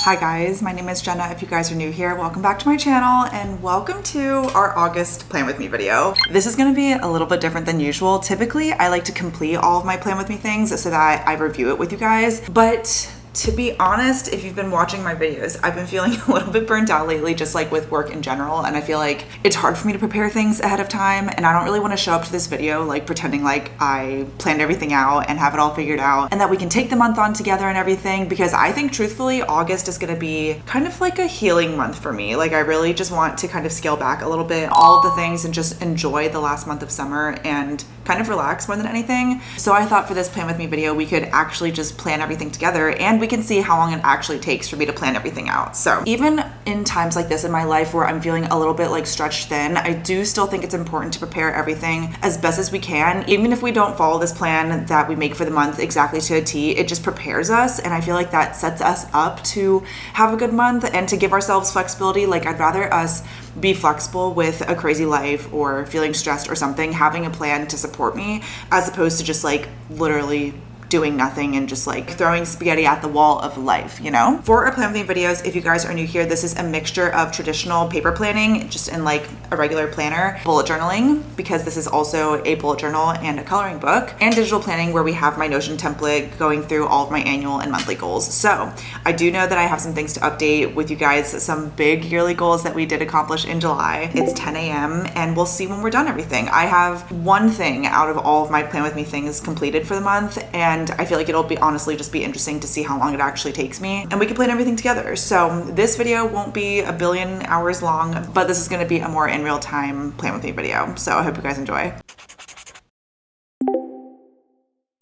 Hi guys, my name is Jenna. If you guys are new here, welcome back to my channel and welcome to our August plan with me video. This is gonna be a little bit different than usual. Typically, I like to complete all of my plan with me things so that I review it with you guys, but to be honest, if you've been watching my videos, I've been feeling a little bit burnt out lately, just like with work in general. And I feel like it's hard for me to prepare things ahead of time. And I don't really want to show up to this video like pretending like I planned everything out and have it all figured out and that we can take the month on together and everything. Because I think truthfully, August is going to be kind of like a healing month for me. Like I really just want to kind of scale back a little bit, all of the things, and just enjoy the last month of summer and kind of relax more than anything. So I thought for this plan with me video, we could actually just plan everything together and we can see how long it actually takes for me to plan everything out. So even in times like this in my life where I'm feeling a little bit like stretched thin, I do still think it's important to prepare everything as best as we can. Even if we don't follow this plan that we make for the month exactly to a T, it just prepares us. And I feel like that sets us up to have a good month and to give ourselves flexibility. Like I'd rather us be flexible with a crazy life or feeling stressed or something, having a plan to support me, as opposed to just like literally doing nothing and just like throwing spaghetti at the wall of life, you know? For our plan with me videos, if you guys are new here, this is a mixture of traditional paper planning, just in like a regular planner, bullet journaling, because this is also a bullet journal and a coloring book, and digital planning where we have my Notion template going through all of my annual and monthly goals. So I do know that I have some things to update with you guys, some big yearly goals that we did accomplish in July. It's 10 a.m. and we'll see when we're done everything. I have one thing out of all of my plan with me things completed for the month, and I feel like it'll be honestly just be interesting to see how long it actually takes me and we can plan everything together. So this video won't be a billion hours long, but this is going to be a more in real time plan with me video. So I hope you guys enjoy.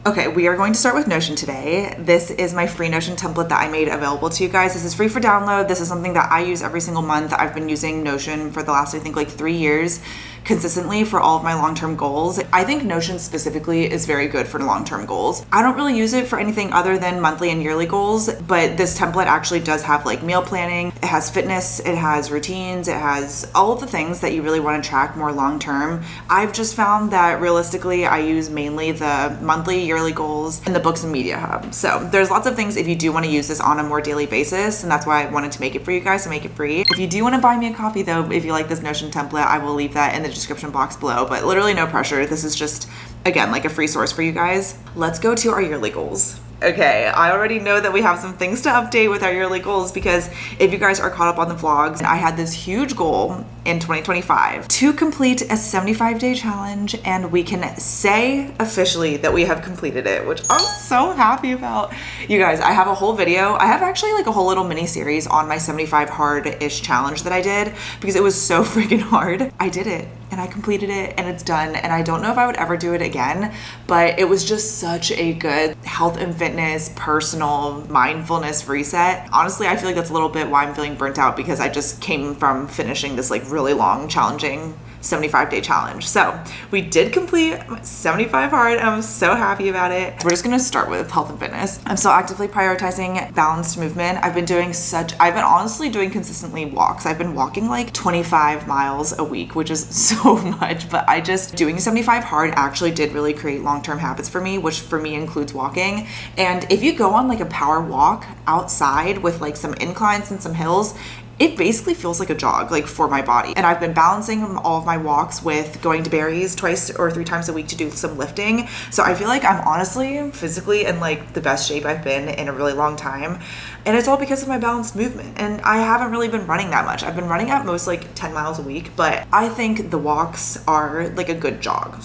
Okay, we are going to start with Notion today. This is my free Notion template that I made available to you guys. This is free for download. This is something that I use every single month. I've been using Notion for the last, I think, like 3 years consistently for all of my long-term goals. I think Notion specifically is very good for long-term goals. I don't really use it for anything other than monthly and yearly goals, but this template actually does have like meal planning, it has fitness, it has routines, it has all of the things that you really want to track more long-term. I've just found that realistically, I use mainly the monthly, yearly goals and the books and media hub. So there's lots of things if you do want to use this on a more daily basis, and that's why I wanted to make it for you guys, to make it free. If you do want to buy me a copy though, if you like this Notion template, I will leave that in the description box below, but literally no pressure. This is just, again, like a free source for you guys. Let's go to our yearly goals. Okay, I already know that we have some things to update with our yearly goals, because if you guys are caught up on the vlogs, I had this huge goal in 2025 to complete a 75-day challenge, and we can say officially that we have completed it, which I'm so happy about. You guys, I have a whole video. I have actually like a whole little mini series on my 75 hard-ish challenge that I did because it was so freaking hard. I did it and I completed it and it's done, and I don't know if I would ever do it again, but it was just such a good health and fitness, personal mindfulness reset. Honestly, I feel like that's a little bit why I'm feeling burnt out, because I just came from finishing this like really long, challenging 75-day challenge. So we did complete 75 hard and I'm so happy about it. We're just gonna start with health and fitness. I'm still actively prioritizing balanced movement. I've been honestly doing consistently walks. I've been walking like 25 miles a week, which is so much, but doing 75 hard actually did really create long-term habits for me, which for me includes walking. And if you go on like a power walk outside with like some inclines and some hills, it basically feels like a jog, like for my body. And I've been balancing all of my walks with going to Barry's 2 or 3 times a week to do some lifting. So I feel like I'm honestly physically in like the best shape I've been in a really long time. And it's all because of my balanced movement. And I haven't really been running that much. I've been running at most like 10 miles a week, but I think the walks are like a good jog.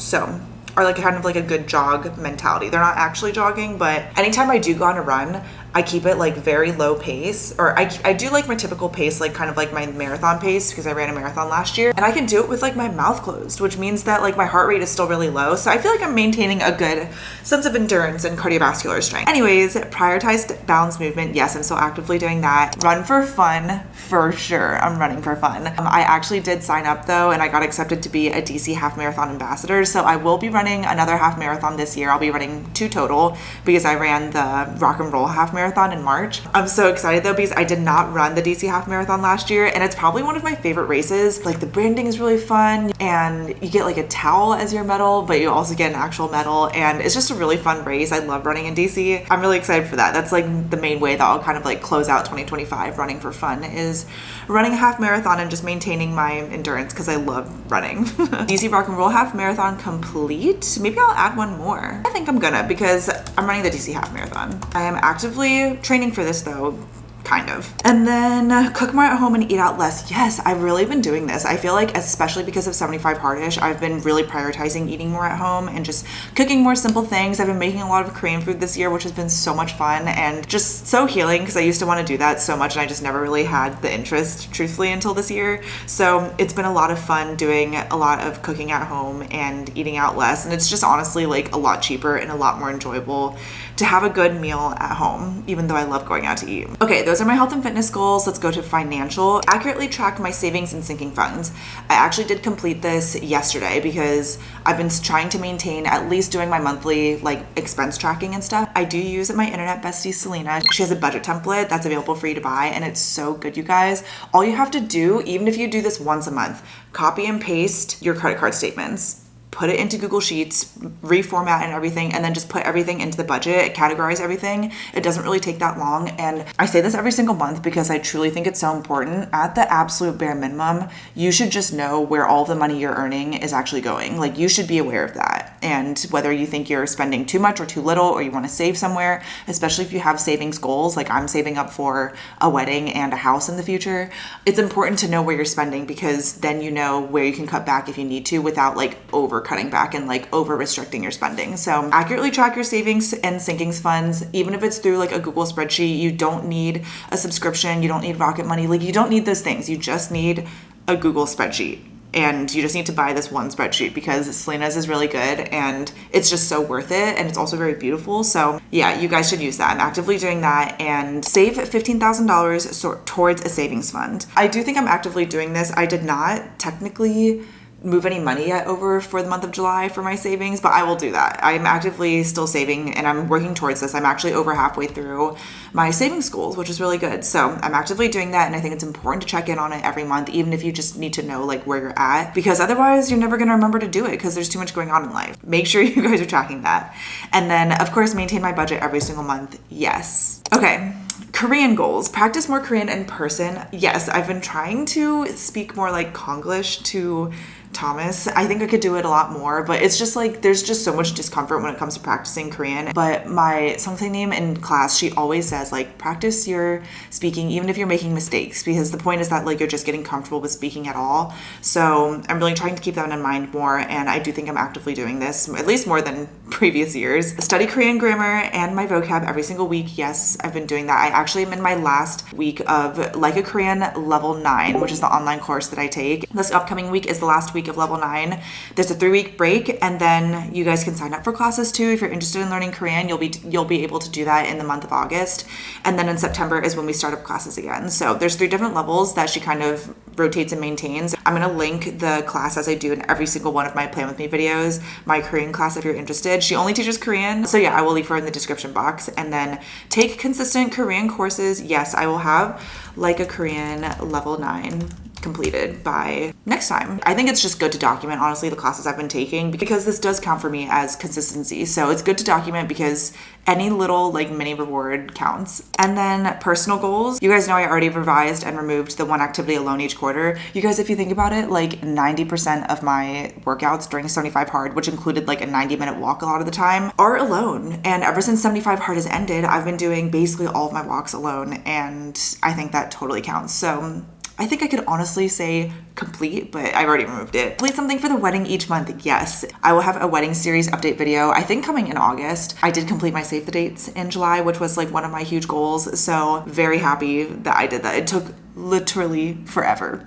Are like kind of like a good jog mentality. They're not actually jogging, but anytime I do go on a run, I keep it like very low pace, or I do like my typical pace, like kind of like my marathon pace, because I ran a marathon last year, and I can do it with like my mouth closed, which means that like my heart rate is still really low. So I feel like I'm maintaining a good sense of endurance and cardiovascular strength. Anyways, prioritized balanced movement. Yes, I'm still actively doing that. Run for fun, for sure. I'm running for fun. I actually did sign up though, and I got accepted to be a DC half marathon ambassador. So I will be running another half marathon this year. I'll be running 2 total because I ran the rock and roll half marathon marathon in March. I'm so excited though because I did not run the DC half marathon last year, and it's probably one of my favorite races. Like the branding is really fun, and you get like a towel as your medal, but you also get an actual medal, and it's just a really fun race. I love running in DC. I'm really excited for that. That's like the main way that I'll kind of like close out 2025 running for fun, is running a half marathon and just maintaining my endurance because I love running. DC Rock and Roll half marathon complete. Maybe I'll add one more. I think I'm gonna, because I'm running the DC half marathon. I am actively training for this though. Kind of. And then cook more at home and eat out less. Yes, I've really been doing this. I feel like, especially because of 75 Hardish, I've been really prioritizing eating more at home and just cooking more simple things. I've been making a lot of Korean food this year, which has been so much fun and just so healing, because I used to want to do that so much and I just never really had the interest, truthfully, until this year. So it's been a lot of fun doing a lot of cooking at home and eating out less. And it's just honestly like a lot cheaper and a lot more enjoyable to have a good meal at home, even though I love going out to eat. Okay, those are my health and fitness goals. Let's go to financial. Accurately track my savings and sinking funds. I actually did complete this yesterday because I've been trying to maintain at least doing my monthly like expense tracking and stuff. I do use my internet bestie, Selena. She has a budget template that's available for you to buy, and it's so good, you guys. All you have to do, even if you do this once a month, copy and paste your credit card statements, put it into Google Sheets, reformat and everything, and then just put everything into the budget, categorize everything. It doesn't really take that long. And I say this every single month because I truly think it's so important. At the absolute bare minimum, you should just know where all the money you're earning is actually going. Like, you should be aware of that. And whether you think you're spending too much or too little, or you want to save somewhere, especially if you have savings goals, like I'm saving up for a wedding and a house in the future, it's important to know where you're spending, because then you know where you can cut back if you need to without like over cutting back and like over restricting your spending. So accurately track your savings and sinkings funds, even if it's through like a Google spreadsheet. You don't need a subscription. You don't need Rocket Money. Like, you don't need those things. You just need a Google spreadsheet. And you just need to buy this one spreadsheet because Selena's is really good and it's just so worth it. And it's also very beautiful. So yeah, you guys should use that. I'm actively doing that, and save $15,000 towards a savings fund. I do think I'm actively doing this. I did not technically move any money yet over for the month of July for my savings, but I will do that. I'm actively still saving and I'm working towards this. I'm actually over halfway through my savings goals, which is really good. So I'm actively doing that, and I think it's important to check in on it every month, even if you just need to know like where you're at, because otherwise you're never going to remember to do it because there's too much going on in life. Make sure you guys are tracking that. And then of course, maintain my budget every single month. Yes. Okay. Korean goals. Practice more Korean in person. Yes, I've been trying to speak more like Konglish to Thomas. I think I could do it a lot more, but it's just like there's just so much discomfort when it comes to practicing Korean. But my songtaenim in class, she always says like practice your speaking even if you're making mistakes, because the point is that like you're just getting comfortable with speaking at all. So I'm really trying to keep that in mind more, and I do think I'm actively doing this, at least more than previous years. Study Korean grammar and my vocab every single week. Yes, I've been doing that. I actually am in my last week of Like a Korean level 9, which is the online course that I take. This upcoming week is the last week of level 9. There's a 3-week break, and then you guys can sign up for classes too. If you're interested in learning Korean, you'll be able to do that in the month of August. And then in September is when we start up classes again. So there's 3 different levels that she kind of rotates and maintains. I'm going to link the class as I do in every single one of my Plan With Me videos, my Korean class if you're interested. She only teaches Korean. So yeah, I will leave her in the description box. And then take consistent Korean courses. Yes, I will have Like a Korean level 9 completed by next time. I think it's just good to document, honestly, the classes I've been taking, because this does count for me as consistency. So it's good to document because any little like mini reward counts. And then personal goals. You guys know I already revised and removed the 1 activity alone each quarter. You guys, if you think about it, like 90% of my workouts during 75 Hard, which included like a 90-minute walk a lot of the time, are alone. And ever since 75 Hard has ended, I've been doing basically all of my walks alone. And I think that totally counts. So I think I could honestly say complete, but I've already removed it. Complete something for the wedding each month. Yes, I will have a wedding series update video, I think coming in August. I did complete my save the dates in July, which was like one of my huge goals. So very happy that I did that. It took literally forever.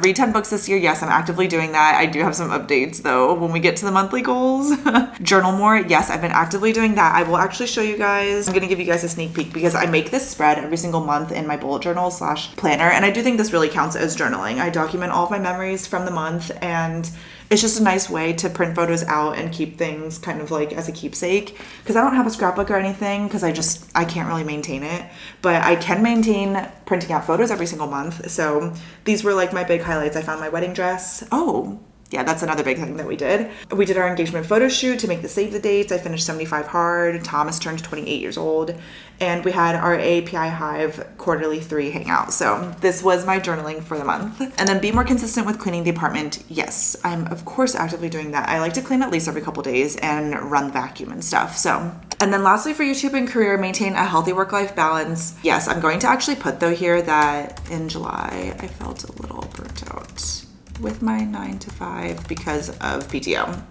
Read 10 books this year. Yes, I'm actively doing that. I do have some updates though when we get to the monthly goals. Journal more. Yes, I've been actively doing that. I will actually show you guys. I'm going to give you guys a sneak peek because I make this spread every single month in my bullet journal / planner. And I do think this really counts as journaling. I document all of my memories from the month, and It's just a nice way to print photos out and keep things kind of like as a keepsake, because I don't have a scrapbook or anything because I can't really maintain it, but I can maintain printing out photos every single month. So these were like my big highlights. I found my wedding dress. Oh, yeah, that's another big thing that we did. We did our engagement photo shoot to make the save the dates. I finished 75 hard. Thomas turned 28 years old. And we had our API Hive quarterly 3 hangout. So this was my journaling for the month. And then be more consistent with cleaning the apartment. Yes, I'm of course actively doing that. I like to clean at least every couple days and run the vacuum and stuff. So, and then lastly for YouTube and career, maintain a healthy work-life balance. Yes, I'm going to actually put though here that in July, I felt a little burnt out with my 9 to 5 because of PTO,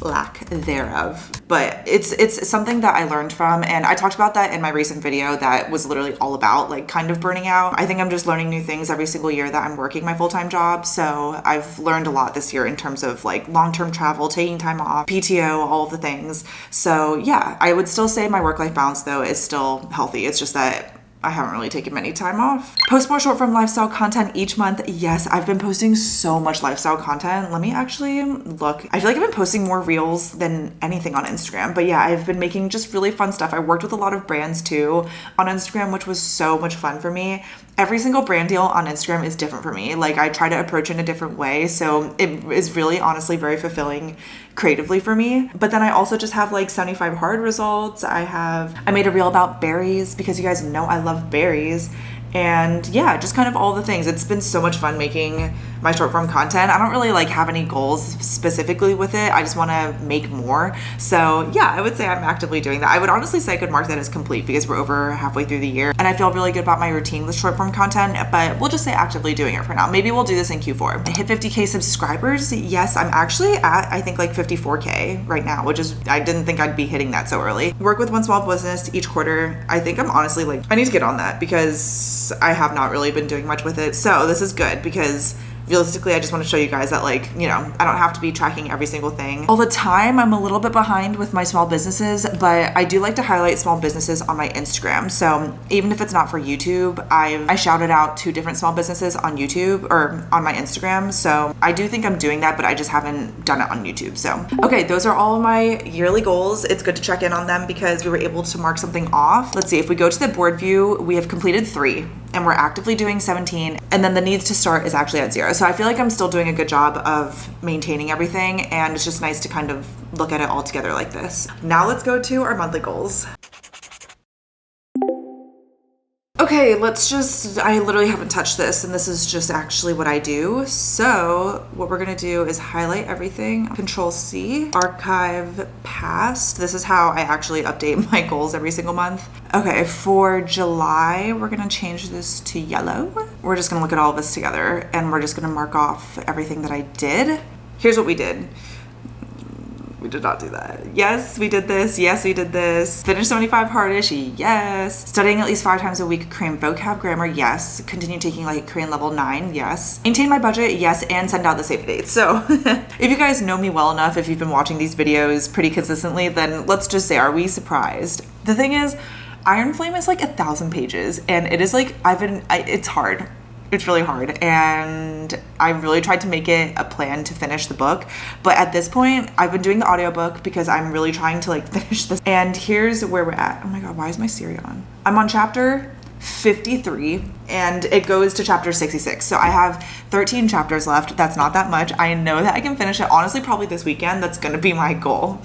lack thereof. But it's something that I learned from, and I talked about that in my recent video that was literally all about like kind of burning out. I think I'm just learning new things every single year that I'm working my full-time job. So I've learned a lot this year in terms of like long-term travel, taking time off, PTO, all of the things. So yeah, I would still say my work-life balance though is still healthy. It's just that I haven't really taken many time off. Post more short form lifestyle content each month. Yes, I've been posting so much lifestyle content. Let me actually look. I feel like I've been posting more reels than anything on Instagram. But yeah, I've been making just really fun stuff. I worked with a lot of brands too on Instagram, which was so much fun for me. Every single brand deal on Instagram is different for me. Like I try to approach it in a different way. So it is really honestly very fulfilling creatively for me. But then I also just have like 75 hard results. I made a reel about berries because you guys know I love berries. And yeah, just kind of all the things. It's been so much fun making my short form content. I don't really like have any goals specifically with it. I just want to make more. So yeah, I would say I'm actively doing that. I would honestly say I could mark that as complete because we're over halfway through the year and I feel really good about my routine with short form content, but we'll just say actively doing it for now. Maybe we'll do this in Q4. I hit 50K subscribers. Yes, I'm actually at, I think like 54K right now, which is, I didn't think I'd be hitting that so early. Work with one small business each quarter. I think I'm honestly like, I need to get on that because I have not really been doing much with it. So this is good because realistically, I just want to show you guys that like, you know, I don't have to be tracking every single thing all the time. I'm a little bit behind with my small businesses, but I do like to highlight small businesses on my Instagram. So even if it's not for YouTube, I shouted out 2 different small businesses on YouTube or on my Instagram. So I do think I'm doing that, but I just haven't done it on YouTube. So, okay, those are all of my yearly goals. It's good to check in on them because we were able to mark something off. Let's see, if we go to the board view, we have completed 3 and we're actively doing 17. And then the needs to start is actually at 0. So I feel like I'm still doing a good job of maintaining everything. And it's just nice to kind of look at it all together like this. Now let's go to our monthly goals. Okay, I literally haven't touched this and this is just actually what I do. So what we're gonna do is highlight everything, Control C, archive past. This is how I actually update my goals every single month. Okay, for July, we're gonna change this to yellow. We're just gonna look at all of this together and we're just gonna mark off everything that I did. Here's what we did. We did not do that. Yes, we did this. Yes, we did this. Finish 75 hardish. Yes. Studying at least 5 times a week. Korean vocab, grammar. Yes. Continue taking like Korean level 9. Yes. Maintain my budget. Yes. And send out the save the dates. So if you guys know me well enough, if you've been watching these videos pretty consistently, then let's just say, are we surprised? The thing is, Iron Flame is like 1,000 pages and it is like, it's hard. It's really hard and I really tried to make it a plan to finish the book, but at this point I've been doing the audiobook because I'm really trying to like finish this. And here's where we're at. Oh my god, why is my Siri on? I'm on chapter 53 and it goes to chapter 66. So I have 13 chapters left. That's not that much. I know that I can finish it honestly probably this weekend. That's gonna be my goal.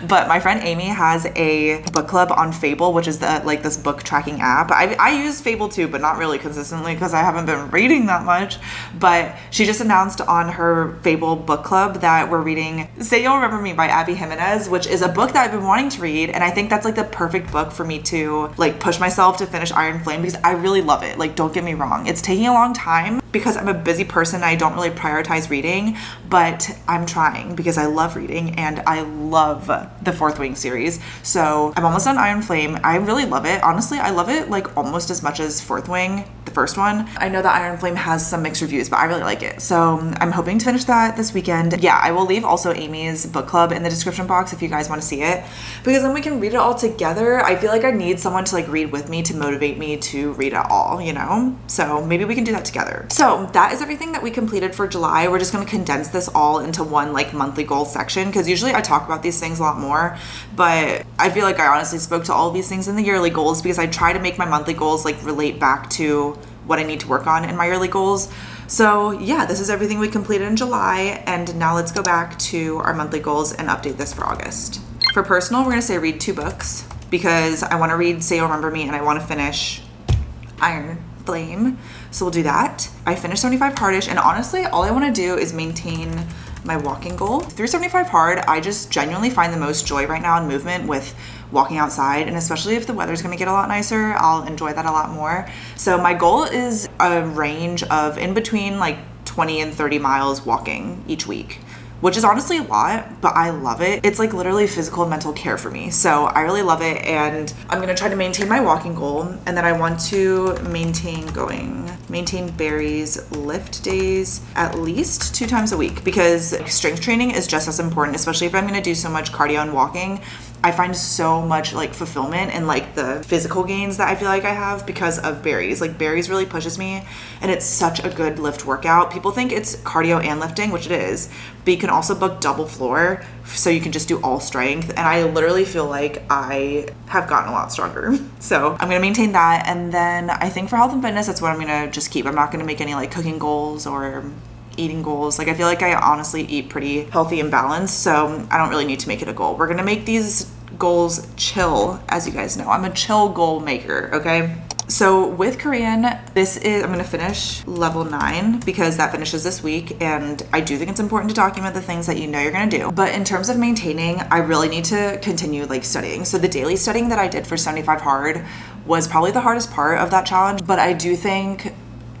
But my friend Amy has a book club on Fable, which is this book tracking app. I use Fable too, but not really consistently because I haven't been reading that much. But she just announced on her Fable book club that we're reading Say You'll Remember Me by Abby Jimenez, which is a book that I've been wanting to read. And I think that's like the perfect book for me to like push myself to finish Iron Flame because I really love it. Like, don't get me wrong. It's taking a long time because I'm a busy person. I don't really prioritize reading, but I'm trying because I love reading and I love the Fourth Wing series. So I'm almost done Iron Flame. I really love it. Honestly, I love it like almost as much as Fourth Wing, the first one. I know that Iron Flame has some mixed reviews, but I really like it. So I'm hoping to finish that this weekend. Yeah, I will leave also Amy's book club in the description box if you guys want to see it, because then we can read it all together. I feel like I need someone to like read with me to motivate me to read it all, you know? So maybe we can do that together. So So that is everything that we completed for July. We're just going to condense this all into one like monthly goal section, because usually I talk about these things a lot more, but I feel like I honestly spoke to all of these things in the yearly goals, because I try to make my monthly goals like relate back to what I need to work on in my yearly goals. So yeah, this is everything we completed in July, and now let's go back to our monthly goals and update this for August. For personal, we're going to say read 2 books, because I want to read Say You'll Remember Me and I want to finish Iron Flame. So we'll do that. I finished 75 hardish, and honestly, all I want to do is maintain my walking goal. Through 75 hard, I just genuinely find the most joy right now in movement with walking outside, and especially if the weather's gonna get a lot nicer, I'll enjoy that a lot more. So my goal is a range of in between like 20 and 30 miles walking each week, which is honestly a lot, but I love it. It's like literally physical and mental care for me. So I really love it, and I'm gonna try to maintain my walking goal, and then I want to maintain Barry's lift days at least 2 times a week, because strength training is just as important, especially if I'm gonna do so much cardio and walking. I find so much like fulfillment in like the physical gains that I feel like I have because of Barry's. Like Barry's really pushes me, and it's such a good lift workout. People think it's cardio and lifting, which it is, but you can also book double floor, so you can just do all strength. And I literally feel like I have gotten a lot stronger. So I'm gonna maintain that. And then I think for health and fitness, that's what I'm gonna just keep. I'm not gonna make any like cooking goals or eating goals. Like I feel like I honestly eat pretty healthy and balanced, so I don't really need to make it a goal. We're gonna make these goals chill, as you guys know. I'm a chill goal maker, okay? So with Korean, I'm gonna finish level 9 because that finishes this week, and I do think it's important to document the things that you know you're gonna do. But in terms of maintaining, I really need to continue like studying. So the daily studying that I did for 75 hard was probably the hardest part of that challenge, but I do think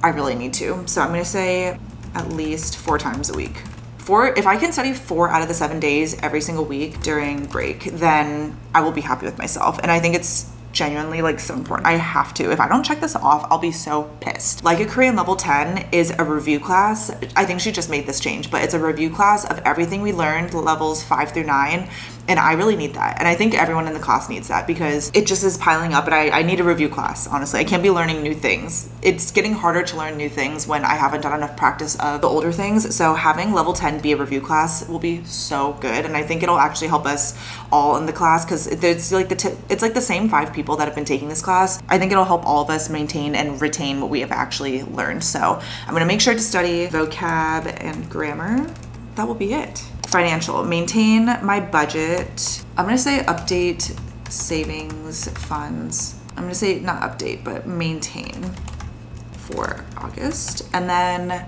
I really need to. So I'm gonna say at least 4 times a week. If I can study 4 out of the 7 days every single week during break, then I will be happy with myself. And I think it's genuinely like so important. I have to. If I don't check this off, I'll be so pissed. Like a Korean level 10 is a review class. I think she just made this change, but it's a review class of everything we learned levels 5 through 9. And I really need that. And I think everyone in the class needs that, because it just is piling up, and I need a review class, honestly. I can't be learning new things. It's getting harder to learn new things when I haven't done enough practice of the older things. So having level 10 be a review class will be so good. And I think it'll actually help us all in the class, because it's like the same 5 people that have been taking this class. I think it'll help all of us maintain and retain what we have actually learned. So I'm gonna make sure to study vocab and grammar. That will be it. Financial, maintain my budget. I'm gonna say update savings funds. I'm gonna say not update, but maintain for August, and then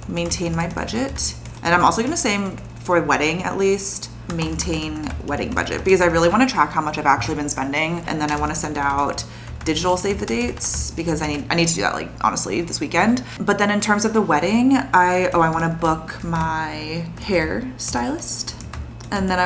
maintain my budget. And I'm also gonna say for wedding, at least maintain wedding budget, because I really want to track how much I've actually been spending, and then I want to send out digital save the dates, because I need to do that like honestly this weekend. But then in terms of the wedding, I want to book my hair stylist, and then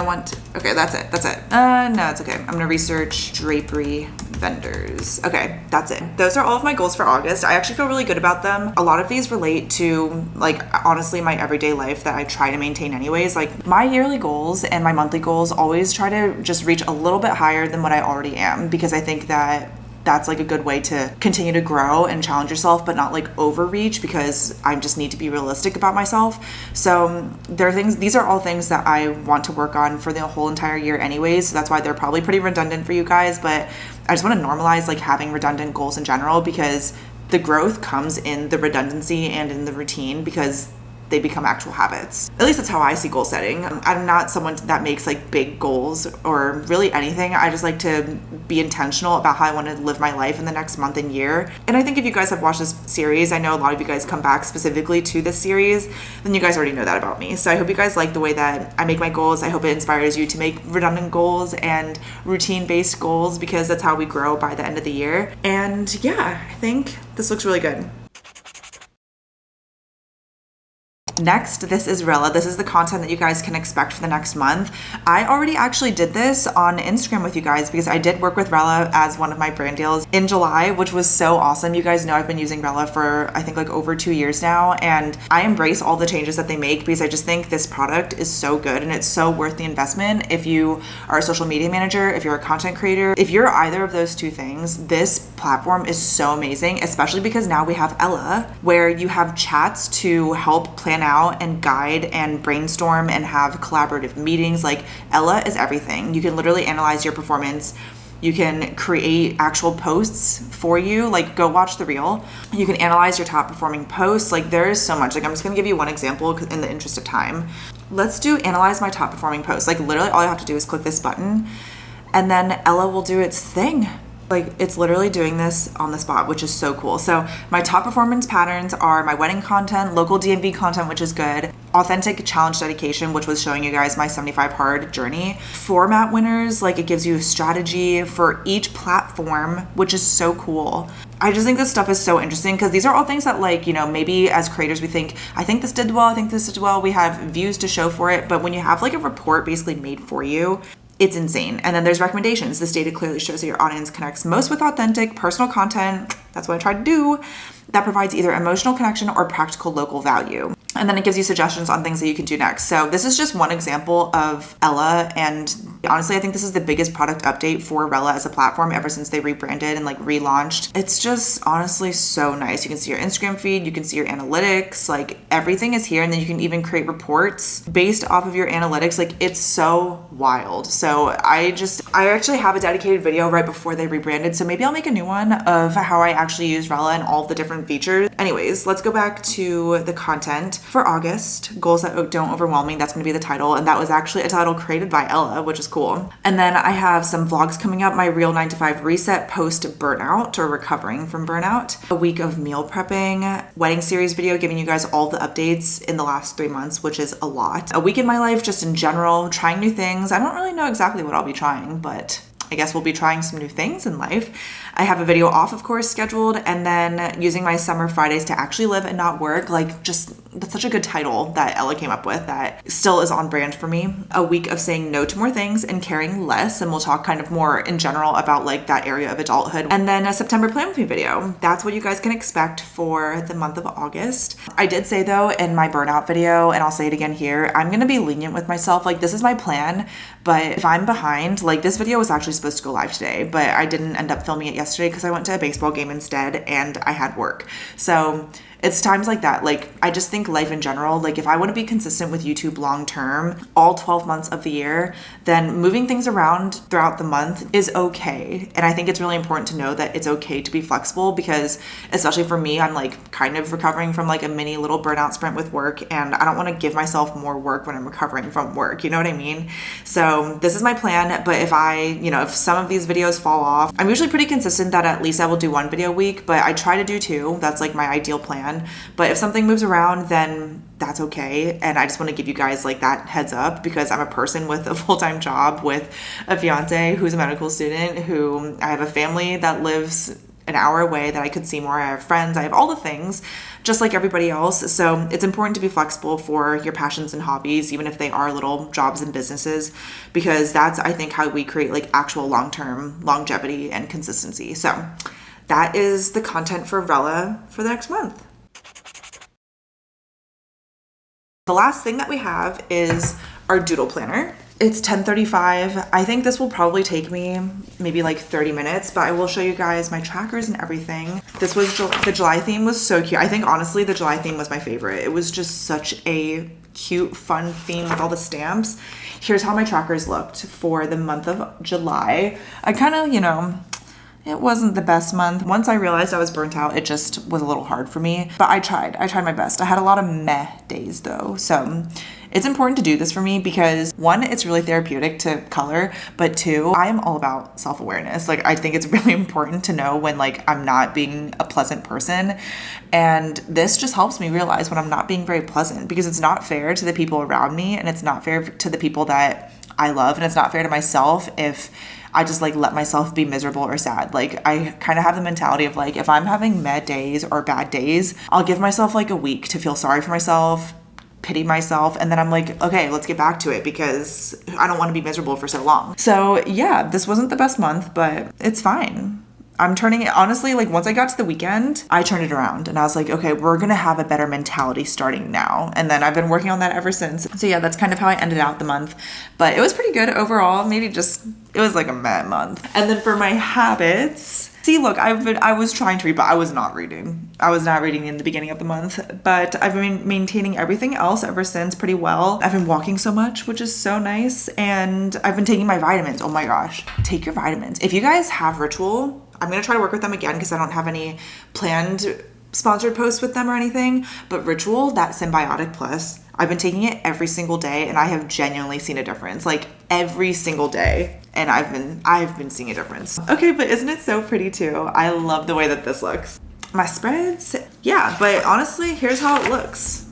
okay, that's it. No, it's okay. I'm gonna research drapery vendors. Okay, that's it. Those are all of my goals for August. I actually feel really good about them. A lot of these relate to like honestly my everyday life that I try to maintain anyways. Like my yearly goals and my monthly goals always try to just reach a little bit higher than what I already am, because I think that that's like a good way to continue to grow and challenge yourself, but not like overreach, because I just need to be realistic about myself. So these are all things that I want to work on for the whole entire year anyways. So that's why they're probably pretty redundant for you guys, but I just want to normalize like having redundant goals in general, because the growth comes in the redundancy and in the routine, because they become actual habits. At least that's how I see goal setting. I'm not someone that makes like big goals or really anything. I just like to be intentional about how I want to live my life in the next month and year. And I think if you guys have watched this series, I know a lot of you guys come back specifically to this series, then you guys already know that about me. So I hope you guys like the way that I make my goals. I hope it inspires you to make redundant goals and routine-based goals, because that's how we grow by the end of the year. And yeah, I think this looks really good. Next, this is Rella. This is the content that you guys can expect for the next month. I already actually did this on Instagram with you guys because I did work with Rella as one of my brand deals in July, which was so awesome. You guys know I've been using Rella for I think like over 2 years now, and I embrace all the changes that they make because I just think this product is so good and it's so worth the investment. If you are a social media manager, if you're a content creator, if you're either of those two things, this platform is so amazing, especially because now we have Ella, where you have chats to help plan out and guide and brainstorm and have collaborative meetings. Like, Ella is everything. You can literally analyze your performance. You can create actual posts for you. Like, go watch the reel. You can analyze your top performing posts. Like, there is so much. Like, I'm just gonna give you one example in the interest of time. Let's do analyze my top performing posts. Like, literally all you have to do is click this button and then Ella will do its thing. Like, it's literally doing this on the spot, which is so cool. So my top performance patterns are my wedding content, local DMV content, which is good, authentic challenge dedication, which was showing you guys my 75 hard journey, format winners, like it gives you a strategy for each platform, which is so cool. I just think this stuff is so interesting because these are all things that, like, you know, maybe as creators we think, I think this did well, I think this did well, we have views to show for it, but when you have like a report basically made for you, it's insane. And then there's recommendations. This data clearly shows that your audience connects most with authentic, personal content. That's what I try to do. That provides either emotional connection or practical local value. And then it gives you suggestions on things that you can do next. So this is just one example of Ella. And honestly, I think this is the biggest product update for Rella as a platform ever since they rebranded and like relaunched. It's just honestly so nice. You can see your Instagram feed, you can see your analytics, like everything is here. And then you can even create reports based off of your analytics. Like, it's so wild. So I actually have a dedicated video right before they rebranded. So maybe I'll make a new one of how I actually use Rella and all of the different features. Anyways, let's go back to the content. For August, goals that don't overwhelm me, that's going to be the title, and that was actually a title created by Ella, which is cool. And then I have some vlogs coming up, my real 9 to 5 reset post burnout or recovering from burnout, a week of meal prepping, wedding series video giving you guys all the updates in the last 3 months, which is a lot, a week in my life just in general, trying new things. I don't really know exactly what I'll be trying, but I guess we'll be trying some new things in life. I have a video off, of course, scheduled, and then using my summer Fridays to actually live and not work. Like, just, that's such a good title that Ella came up with that still is on brand for me. A week of saying no to more things and caring less, and we'll talk kind of more in general about like that area of adulthood. And then a September plan with me video. That's what you guys can expect for the month of August. I did say though in my burnout video, and I'll say it again here, I'm gonna be lenient with myself. Like, this is my plan, but if I'm behind, like, this video was actually supposed to go live today, but I didn't end up filming it yesterday because I went to a baseball game instead and I had work. So it's times like that. Like, I just think life in general, like if I want to be consistent with YouTube long term, all 12 months of the year, then moving things around throughout the month is okay. And I think it's really important to know that it's okay to be flexible because, especially for me, I'm like kind of recovering from like a mini little burnout sprint with work, and I don't want to give myself more work when I'm recovering from work. You know what I mean? So this is my plan. But if some of these videos fall off, I'm usually pretty consistent that at least I will do 1 video a week, but I try to do 2. That's like my ideal plan. But if something moves around, then that's okay. And I just want to give you guys like that heads up because I'm a person with a full-time job, with a fiance who's a medical student, who I have a family that lives an hour away that I could see more. I have friends, I have all the things, just like everybody else. So it's important to be flexible for your passions and hobbies, even if they are little jobs and businesses, because that's, I think, how we create like actual long-term longevity and consistency. So that is the content for Rella for the next month. The last thing that we have is our doodle planner. It's 10:35. I think this will probably take me maybe like 30 minutes, but I will show you guys my trackers and everything. This was the July theme was so cute. I think honestly the July theme was my favorite. It was just such a cute, fun theme with all the stamps. Here's how my trackers looked for the month of July. I kind of, it wasn't the best month. Once I realized I was burnt out, it just was a little hard for me, but I tried my best. I had a lot of meh days though. So it's important to do this for me because 1, it's really therapeutic to color, but 2, I am all about self-awareness. Like, I think it's really important to know when like I'm not being a pleasant person. And this just helps me realize when I'm not being very pleasant, because it's not fair to the people around me, and it's not fair to the people that I love, and it's not fair to myself if I just like let myself be miserable or sad. Like, I kind of have the mentality of like, if I'm having mad days or bad days, I'll give myself like a week to feel sorry for myself, pity myself, and then I'm like, okay, let's get back to it because I don't want to be miserable for so long. So yeah, this wasn't the best month, but it's fine. I'm turning it, honestly, like once I got to the weekend, I turned it around and I was like, okay, we're gonna have a better mentality starting now. And then I've been working on that ever since. So yeah, that's kind of how I ended out the month. But it was pretty good overall. Maybe just, it was like a mad month. And then for my habits, see, look, I was trying to read, but I was not reading. I was not reading in the beginning of the month, but I've been maintaining everything else ever since pretty well. I've been walking so much, which is so nice. And I've been taking my vitamins. Oh my gosh, take your vitamins. If you guys have Ritual, I'm going to try to work with them again because I don't have any planned sponsored posts with them or anything, but Ritual, that Symbiotic Plus, I've been taking it every single day and I have genuinely seen a difference, like every single day. And I've been seeing a difference. Okay, but isn't it so pretty too? I love the way that this looks. My spreads, yeah, but honestly, here's how it looks.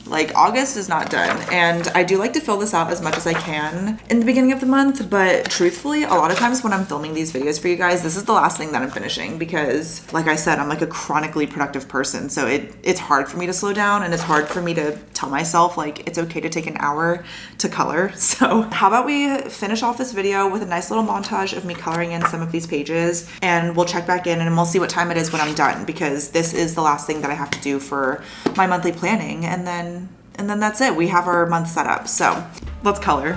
Like August is not done, and I do like to fill this out as much as I can in the beginning of the month, but truthfully, a lot of times when I'm filming these videos for you guys, this is the last thing that I'm finishing because, like I said, I'm like a chronically productive person, so it's hard for me to slow down, and it's hard for me to tell myself like it's okay to take an hour to color. So how about we finish off this video with a nice little montage of me coloring in some of these pages, and we'll check back in and we'll see what time it is when I'm done, because this is the last thing that I have to do for my monthly planning, and then that's it. We have our month set up. So let's color.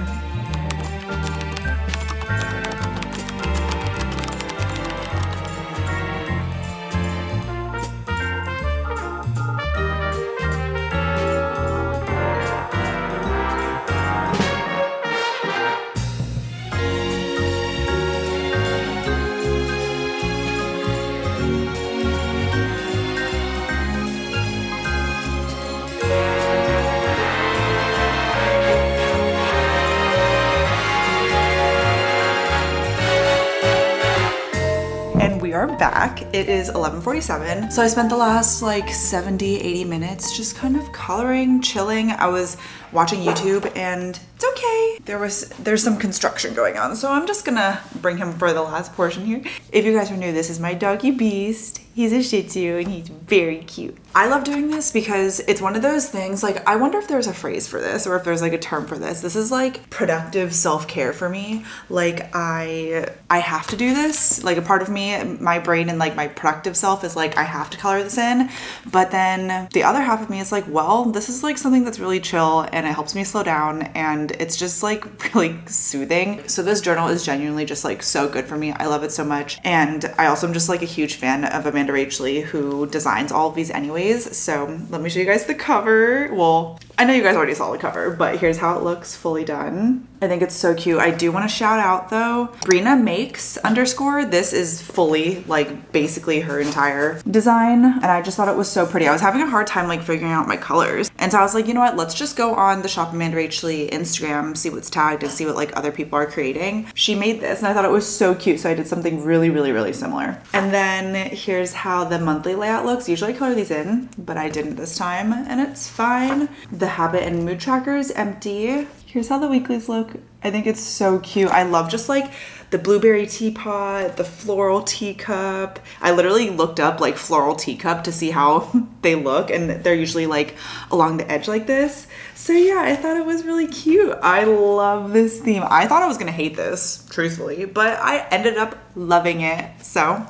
We are back. It is 11:47. So I spent the last like 70-80 minutes just kind of coloring, chilling. I was watching YouTube and it's okay. There's some construction going on, so I'm just gonna bring him for the last portion here. If you guys are new, this is my doggy Beast. He's a Shih Tzu and he's very cute. I love doing this because it's one of those things, like I wonder if there's a phrase for this or if there's like a term for this. This is like productive self-care for me. Like I have to do this. Like a part of me, my brain and like my productive self is like, I have to color this in. But then the other half of me is like, well, this is like something that's really chill and it helps me slow down and it's just like really soothing. So this journal is genuinely just like so good for me. I love it so much. And I also am just like a huge fan of Amanda Rachley, who designs all of these anyways. So let me show you guys the cover. Well, I know you guys already saw the cover, but here's how it looks fully done. I think it's so cute. I do want to shout out though, Brina Makes _ this is fully like basically her entire design. And I just thought it was so pretty. I was having a hard time like figuring out my colors. And so I was like, you know what, let's just go on the Shop Amanda Rachley Instagram, see what's tagged and see what like other people are creating. She made this and I thought it was so cute. So I did something really, really, really similar. And then here's how the monthly layout looks. Usually I color these in, but I didn't this time and it's fine. The habit and mood tracker is empty. Here's how the weeklies look. I think it's so cute. I love just like the blueberry teapot, the floral teacup. I literally looked up like floral teacup to see how they look, and they're usually like along the edge like this. So yeah, I thought it was really cute. I love this theme. I thought I was gonna hate this, truthfully, but I ended up loving it. So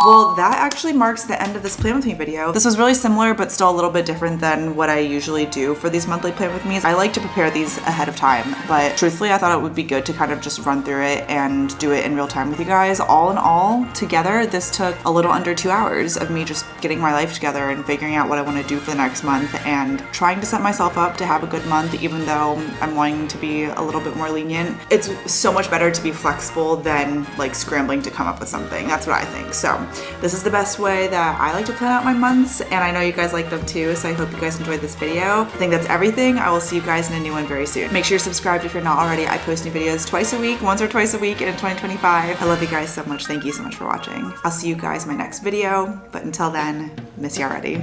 well, that actually marks the end of this Plan With Me video. This was really similar, but still a little bit different than what I usually do for these monthly Plan With Me's. I like to prepare these ahead of time, but truthfully, I thought it would be good to kind of just run through it and do it in real time with you guys. All in all, together, this took a little under 2 hours of me just getting my life together and figuring out what I want to do for the next month and trying to set myself up to have a good month, even though I'm wanting to be a little bit more lenient. It's so much better to be flexible than like scrambling to come up with something. That's what I think. So this is the best way that I like to plan out my months, and I know you guys like them too, so I hope you guys enjoyed this video. I think that's everything. I will see you guys in a new one very soon. Make sure you're subscribed if you're not already. I post new videos twice a week, once or twice a week, and in 2025. I love you guys so much. Thank you so much for watching. I'll see you guys in my next video, but until then, miss you already.